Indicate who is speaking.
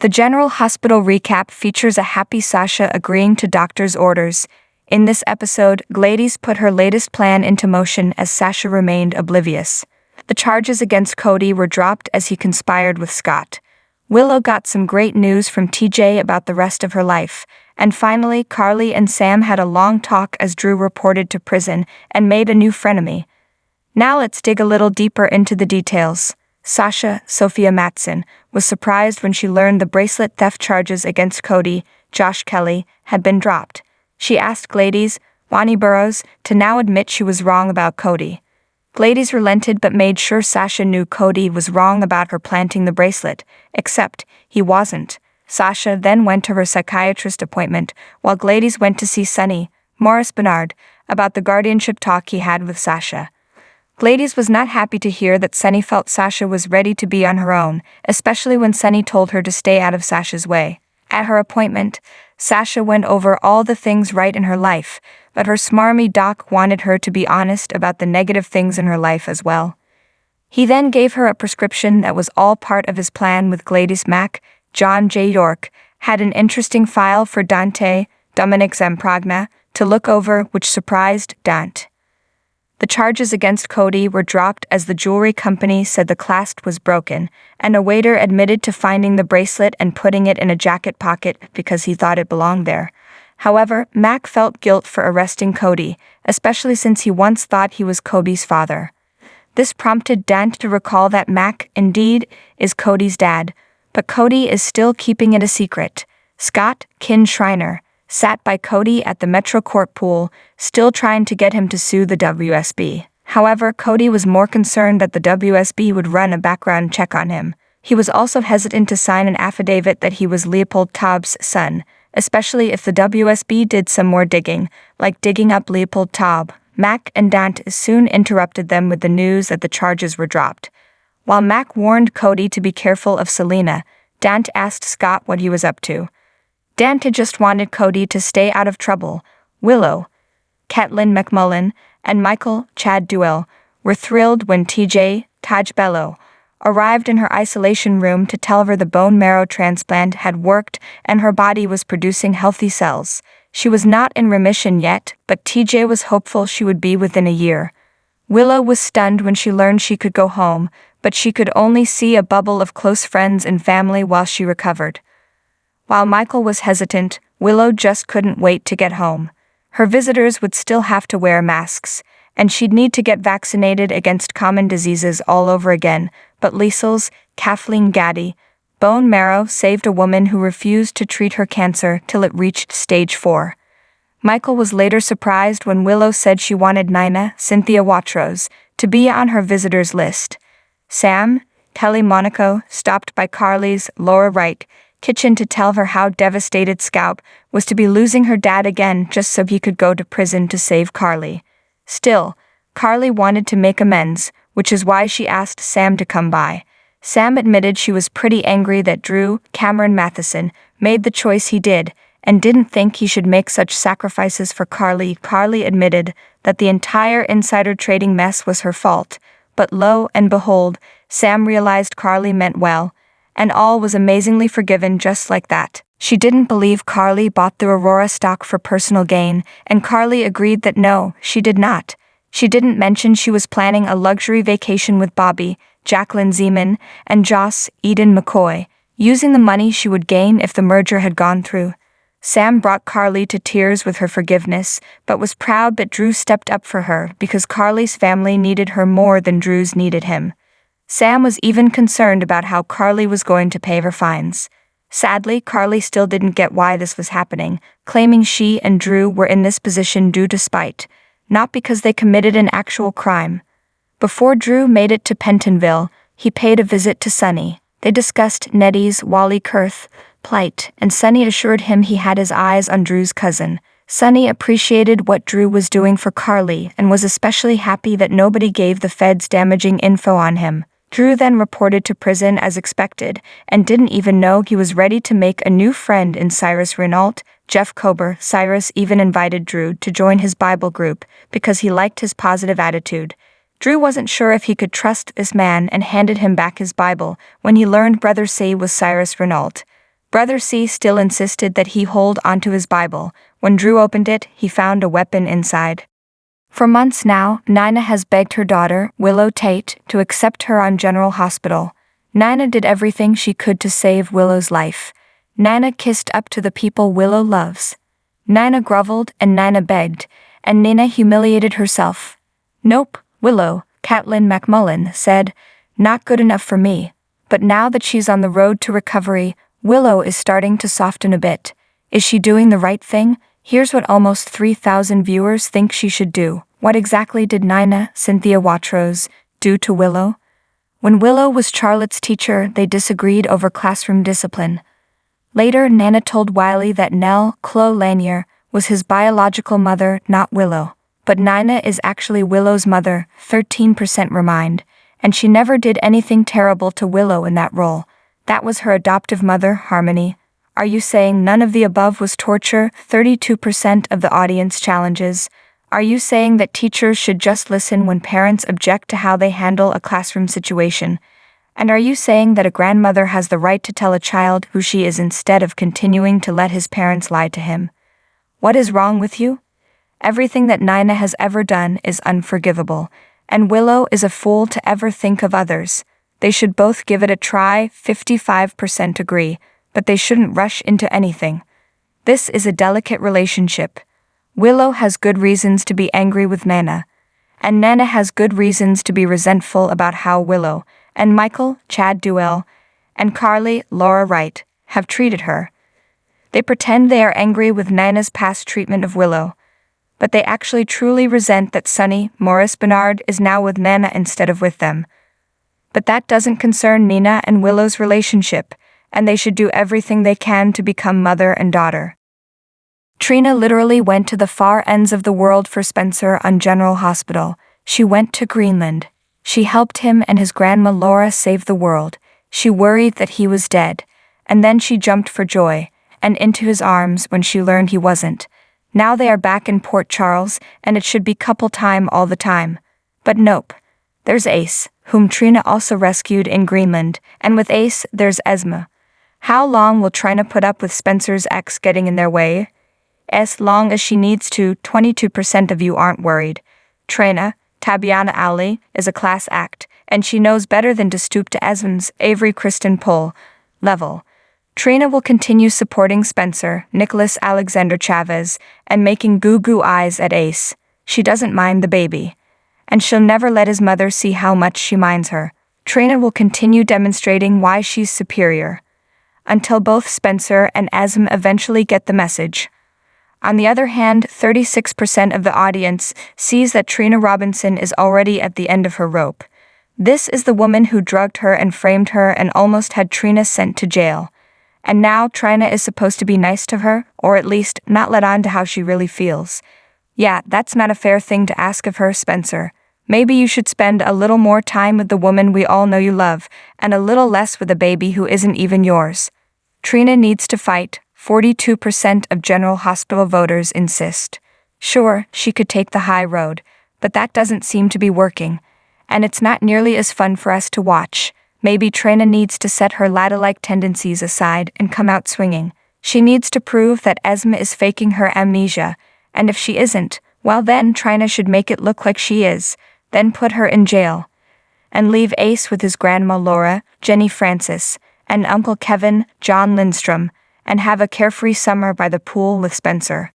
Speaker 1: The General Hospital recap features a happy Sasha agreeing to doctor's orders. In this episode, Gladys put her latest plan into motion as Sasha remained oblivious. The charges against Cody were dropped as he conspired with Scott. Willow got some great news from TJ about the rest of her life. And finally, Carly and Sam had a long talk as Drew reported to prison and made a new frenemy. Now let's dig a little deeper into the details. Sasha, Sophia Matson, was surprised when she learned the bracelet theft charges against Cody, Josh Kelly, had been dropped. She asked Gladys, Bonnie Burrows, to now admit she was wrong about Cody. Gladys relented but made sure Sasha knew Cody was wrong about her planting the bracelet, except he wasn't. Sasha then went to her psychiatrist appointment, while Gladys went to see Sonny, Morris Bernard, about the guardianship talk he had with Sasha. Gladys was not happy to hear that Sonny felt Sasha was ready to be on her own, especially when Sonny told her to stay out of Sasha's way. At her appointment, Sasha went over all the things right in her life, but her smarmy doc wanted her to be honest about the negative things in her life as well. He then gave her a prescription that was all part of his plan with Gladys Mack. John J. York had an interesting file for Dante, Dominic Zamprogna, to look over, which surprised Dante. The charges against Cody were dropped as the jewelry company said the clasp was broken, and a waiter admitted to finding the bracelet and putting it in a jacket pocket because he thought it belonged there. However, Mac felt guilt for arresting Cody, especially since he once thought he was Cody's father. This prompted Dante to recall that Mac, indeed, is Cody's dad, but Cody is still keeping it a secret. Scott, Kin Schreiner, sat by Cody at the Metro Court pool, still trying to get him to sue the WSB. However, Cody was more concerned that the WSB would run a background check on him. He was also hesitant to sign an affidavit that he was Leopold Taub's son, especially if the WSB did some more digging, like digging up Leopold Taub. Mac and Dante soon interrupted them with the news that the charges were dropped. While Mac warned Cody to be careful of Selena, Dante asked Scott what he was up to. Dante just wanted Cody to stay out of trouble. Willow, Caitlin McMullen, and Michael, Chad Duell, were thrilled when TJ, Taj Bello, arrived in her isolation room to tell her the bone marrow transplant had worked and her body was producing healthy cells. She was not in remission yet, but TJ was hopeful she would be within a year. Willow was stunned when she learned she could go home, but she could only see a bubble of close friends and family while she recovered. While Michael was hesitant, Willow just couldn't wait to get home. Her visitors would still have to wear masks, and she'd need to get vaccinated against common diseases all over again, but Liesl's, Kathleen Gaddy, bone marrow saved a woman who refused to treat her cancer till it reached stage 4. Michael was later surprised when Willow said she wanted Nina, Cynthia Watros, to be on her visitors list. Sam, Kelly Monaco, stopped by Carly's, Laura Reich, kitchen to tell her how devastated Scout was to be losing her dad again just so he could go to prison to save Carly. Still, Carly wanted to make amends, which is why she asked Sam to come by. Sam admitted she was pretty angry that Drew, Cameron Matheson, made the choice he did, and didn't think he should make such sacrifices for Carly. Carly admitted that the entire insider trading mess was her fault, but lo and behold, Sam realized Carly meant well, and all was amazingly forgiven just like that. She didn't believe Carly bought the Aurora stock for personal gain, and Carly agreed that no, she did not. She didn't mention she was planning a luxury vacation with Bobby, Jacqueline Zeman, and Joss, Eden McCoy, using the money she would gain if the merger had gone through. Sam brought Carly to tears with her forgiveness, but was proud that Drew stepped up for her because Carly's family needed her more than Drew's needed him. Sam was even concerned about how Carly was going to pay her fines. Sadly, Carly still didn't get why this was happening, claiming she and Drew were in this position due to spite, not because they committed an actual crime. Before Drew made it to Pentonville, he paid a visit to Sonny. They discussed Nettie's Wally Kurth plight, and Sonny assured him he had his eyes on Drew's cousin. Sonny appreciated what Drew was doing for Carly and was especially happy that nobody gave the feds damaging info on him. Drew then reported to prison as expected and didn't even know he was ready to make a new friend in Cyrus Renault, Jeff Kober. Cyrus even invited Drew to join his Bible group because he liked his positive attitude. Drew wasn't sure if he could trust this man and handed him back his Bible when he learned Brother C was Cyrus Renault. Brother C still insisted that he hold onto his Bible. When Drew opened it, he found a weapon inside. For months now, Nina has begged her daughter, Willow Tate, to accept her on General Hospital. Nina did everything she could to save Willow's life. Nina kissed up to the people Willow loves. Nina groveled and Nina begged, and Nina humiliated herself. Nope, Willow, Caitlin McMullen said, not good enough for me. But now that she's on the road to recovery, Willow is starting to soften a bit. Is she doing the right thing? Here's what almost 3,000 viewers think she should do. What exactly did Nina, Cynthia Watrous, do to Willow? When Willow was Charlotte's teacher, they disagreed over classroom discipline. Later, Nana told Wiley that Nell, Chloe Lanier, was his biological mother, not Willow. But Nina is actually Willow's mother, 13% remind, and she never did anything terrible to Willow in that role. That was her adoptive mother, Harmony. Are you saying none of the above was torture? 32% of the audience challenges. Are you saying that teachers should just listen when parents object to how they handle a classroom situation? And are you saying that a grandmother has the right to tell a child who she is instead of continuing to let his parents lie to him? What is wrong with you? Everything that Nina has ever done is unforgivable, and Willow is a fool to ever think of others. They should both give it a try, 55% agree, but they shouldn't rush into anything. This is a delicate relationship. Willow has good reasons to be angry with Nana, and Nana has good reasons to be resentful about how Willow and Michael, Chad Duell, and Carly, Laura Wright, have treated her. They pretend they are angry with Nana's past treatment of Willow, but they actually truly resent that Sonny, Morris Bernard, is now with Nana instead of with them. But that doesn't concern Nina and Willow's relationship, and they should do everything they can to become mother and daughter. Trina literally went to the far ends of the world for Spencer on General Hospital. She went to Greenland. She helped him and his grandma Laura save the world. She worried that he was dead, and then she jumped for joy, and into his arms when she learned he wasn't. Now they are back in Port Charles, and it should be couple time all the time. But nope. There's Ace, whom Trina also rescued in Greenland, and with Ace, there's Esma. How long will Trina put up with Spencer's ex getting in their way? As long as she needs to. 22% of you aren't worried. Trina, Tabiana Ali, is a class act, and she knows better than to stoop to Esm's Avery Kristen Pohl level. Trina will continue supporting Spencer, Nicholas Alexander Chavez, and making goo-goo eyes at Ace. She doesn't mind the baby. And she'll never let his mother see how much she minds her. Trina will continue demonstrating why she's superior, until both Spencer and Asm eventually get the message. On the other hand, 36% of the audience sees that Trina Robinson is already at the end of her rope. This is the woman who drugged her and framed her and almost had Trina sent to jail. And now Trina is supposed to be nice to her, or at least not let on to how she really feels. Yeah, that's not a fair thing to ask of her, Spencer. Maybe you should spend a little more time with the woman we all know you love, and a little less with a baby who isn't even yours. Trina needs to fight, 42% of General Hospital voters insist. Sure, she could take the high road, but that doesn't seem to be working, and it's not nearly as fun for us to watch. Maybe Trina needs to set her ladder-like tendencies aside and come out swinging. She needs to prove that Esma is faking her amnesia, and if she isn't, well then Trina should make it look like she is, then put her in jail. And leave Ace with his grandma Laura, Jenny Francis, and Uncle Kevin, John Lindstrom, and have a carefree summer by the pool with Spencer.